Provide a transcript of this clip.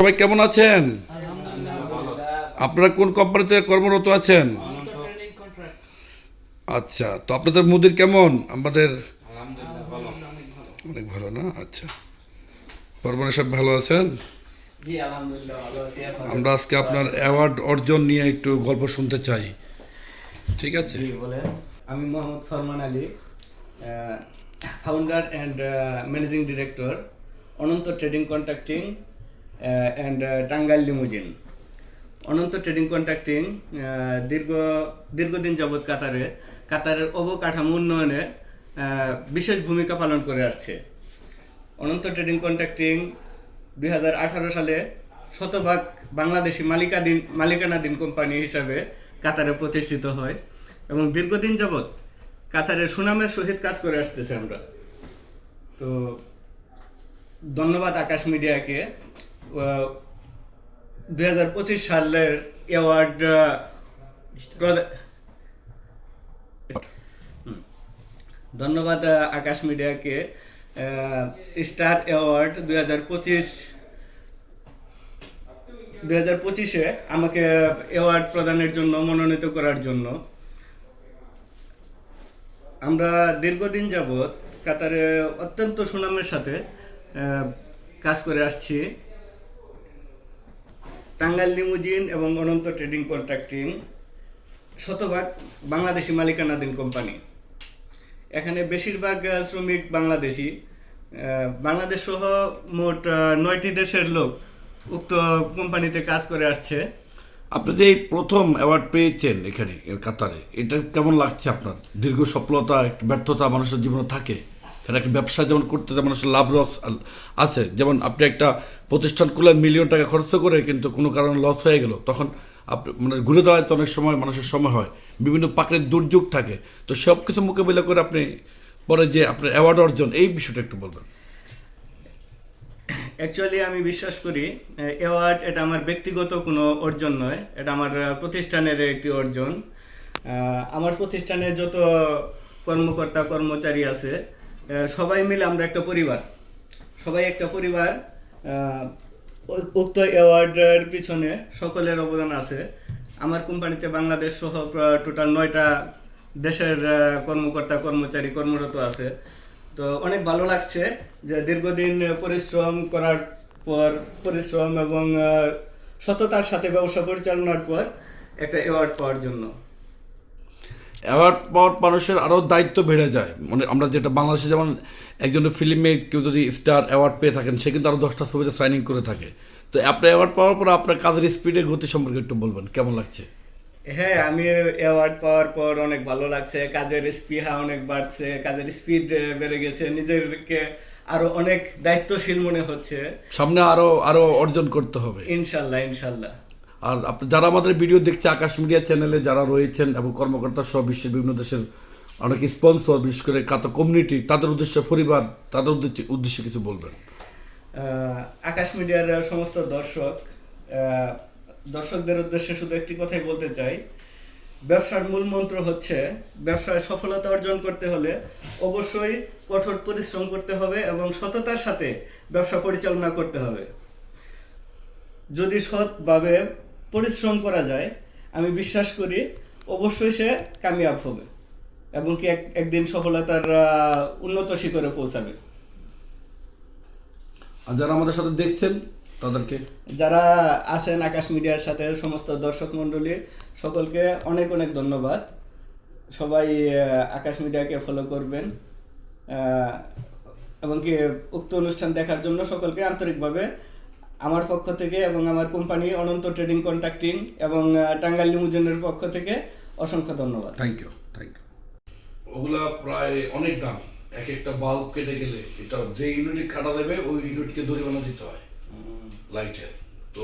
সবাই কেমন আছেন? আপনারা কোন কোম্পানিতে কর্মরত আছেন? আচ্ছা, তো আপনাদের মুদির কেমন? আমাদের অনেক ভালো না? আচ্ছা, পরিবারের সব ভালো আছেন? জি আলহামদুলিল্লাহ ভালো আছি। আমরা আজকে আপনার অ্যাওয়ার্ড অর্জন নিয়ে একটু গল্প শুনতে চাই, ঠিক আছে? জি বলেন। আমি Mohammad Farman Ali, founder and managing director, Ananta trading contracting and Tangail limousine. Ananta trading contracting দীর্ঘদিন যাবৎ কাতারের অবকাঠামো উন্নয়নে বিশেষ ভূমিকা পালন করে আসছে। অনন্ত ট্রেডিং কন্ট্রাক্টিং 2018 সালে শতভাগ বাংলাদেশি মালিকানাধীন কোম্পানি হিসাবে কাতারে প্রতিষ্ঠিত হয় এবং দীর্ঘদিন যাবৎ কাতারের সুনামের সহিত কাজ করে আসতেছে আমরা। তো ধন্যবাদ আকাশ মিডিয়াকে 2025 সালের অ্যাওয়ার্ড ধন্যবাদ আকাশ মিডিয়াকে স্টার অ্যাওয়ার্ড 2025-এ আমাকে অ্যাওয়ার্ড প্রদানের জন্য মনোনীত করার জন্য। আমরা দীর্ঘদিন যাবৎ কাতারে অত্যন্ত সুনামের সাথে কাজ করে আসছি। টাঙ্গাইল লিমুজিন এবং অনন্ত ট্রেডিং কন্ট্রাক্টিং শতভাগ বাংলাদেশি মালিকানাধীন কোম্পানি। এখানে বেশিরভাগ শ্রমিক বাংলাদেশি, বাংলাদেশ সহ মোট 9টি দেশের লোক উক্ত কোম্পানিতে কাজ করে আসছে। আপনি যে এই প্রথম অ্যাওয়ার্ড পেয়েছেন এখানে কাতারে, এটা কেমন লাগছে আপনার? দীর্ঘ সফলতা, ব্যর্থতা মানুষের জীবনে থাকে, কারণ একটা ব্যবসা যেমন করতে যায় মানুষের লাভ লস আছে। যেমন আপনি একটা প্রতিষ্ঠান করলেন মিলিয়ন টাকা খরচ করে, কিন্তু কোনো কারণে লস হয়ে গেল, তখন আপনি মানে ঘুরে দাঁড়াইতে অনেক সময় মানুষের সময় হয়, বিভিন্ন প্রাকৃতিক দুর্যোগ থাকে, তো সব কিছু মোকাবিলা করে আপনি পরে যে আপনার অ্যাওয়ার্ড অর্জন, এই বিষয়টা একটু বলবেন। অ্যাকচুয়ালি আমি বিশ্বাস করি অ্যাওয়ার্ড এটা আমার ব্যক্তিগত কোনো অর্জন নয়, এটা আমার প্রতিষ্ঠানের একটি অর্জন। আমার প্রতিষ্ঠানে যত কর্মকর্তা কর্মচারী আছে সবাই মিলে আমরা একটা পরিবার, সবাই একটা পরিবার। উক্ত অ্যাওয়ার্ডের পিছনে সকলের অবদান আছে। আমার কোম্পানিতে বাংলাদেশ সহ টোটাল 9টা দেশের কর্মকর্তা কর্মচারী কর্মরত আছে। তো অনেক ভালো লাগছে যে দীর্ঘদিন পরিশ্রম করার পর, পরিশ্রম এবং সততার সাথে ব্যবসা পরিচালনার পর একটা অ্যাওয়ার্ড পাওয়ার জন্য। অ্যাওয়ার্ড পাওয়ার মানুষের আরও দায়িত্ব বেড়ে যায়। মানে আমরা যেটা বাংলাদেশে যেমন একজনের ফিল্মে কেউ যদি স্টার অ্যাওয়ার্ড পেয়ে থাকেন, সে কিন্তু আরও 10টা ছবিতে সাইনিং করে থাকে। তো আপনি অ্যাওয়ার্ড পাওয়ার পর আপনার কাজের স্পিডের গতি সম্পর্কে একটু বলবেন, কেমন লাগছে? হ্যাঁ, আমি অ্যাওয়ার্ড পাওয়ার পর অনেক ভালো লাগছে। কাজের স্পৃহা অনেক বাড়ছে, কাজের স্পিড বেড়ে গেছে, নিজেকে আরো অনেক দায়িত্বশীল মনে হচ্ছে। সামনে আরো আরো অর্জন করতে হবে ইনশাল্লাহ ইনশাল্লাহ। আর আপনি যারা আমাদের ভিডিও দেখছে আকাশ মিডিয়া চ্যানেলে যারা রয়েছেন এবং কর্মকর্তা সহ বিশ্বের বিভিন্ন দেশের অনেক স্পন্সর, বিশেষ করে কাতার কমিউনিটি, তাদের উদ্দেশ্যে, পরিবার, তাদের উদ্দেশ্যে কিছু বলবেন। আকাশ মিডিয়ার সমস্ত দর্শকদের উদ্দেশ্যে শুধু একটি কথাই বলতে চাই, ব্যবসার মূল মন্ত্র হচ্ছে ব্যবসায় সফলতা অর্জন করতে হলে অবশ্যই কঠোর পরিশ্রম করতে হবে এবং সততার সাথে ব্যবসা পরিচালনা করতে হবে। যদি সৎভাবে পরিশ্রম করা যায়, আমি বিশ্বাস করি অবশ্যই সে কামিয়াব হবে এবং কি একদিন সফলতার উন্নত শিখরে পৌঁছাবে। আর যারা আমাদের সাথে দেখছেন তাদেরকে, যারা আছেন আকাশ মিডিয়ার সাথে, সমস্ত দর্শক মণ্ডলী সকলকে অনেক অনেক ধন্যবাদ। সবাই আকাশ মিডিয়াকে ফলো করবেন এবং কি উক্ত অনুষ্ঠান দেখার জন্য সকলকে আন্তরিকভাবে আমার পক্ষ থেকে এবং আমার কোম্পানি অনন্ত ট্রেডিং কন্ট্রাক্টিং এবং টাঙ্গাইল লিমুজিনের পক্ষ থেকে অসংখ্য ধন্যবাদ। Thank you. ওগুলা প্রায় অনেক দামি, এক একটা বাল্ব কেটে গেলে এটা যে ইউনিট কাটা দেবে ওই ইউনিটকে জরিমানা দিতে হয় লাইটের। তো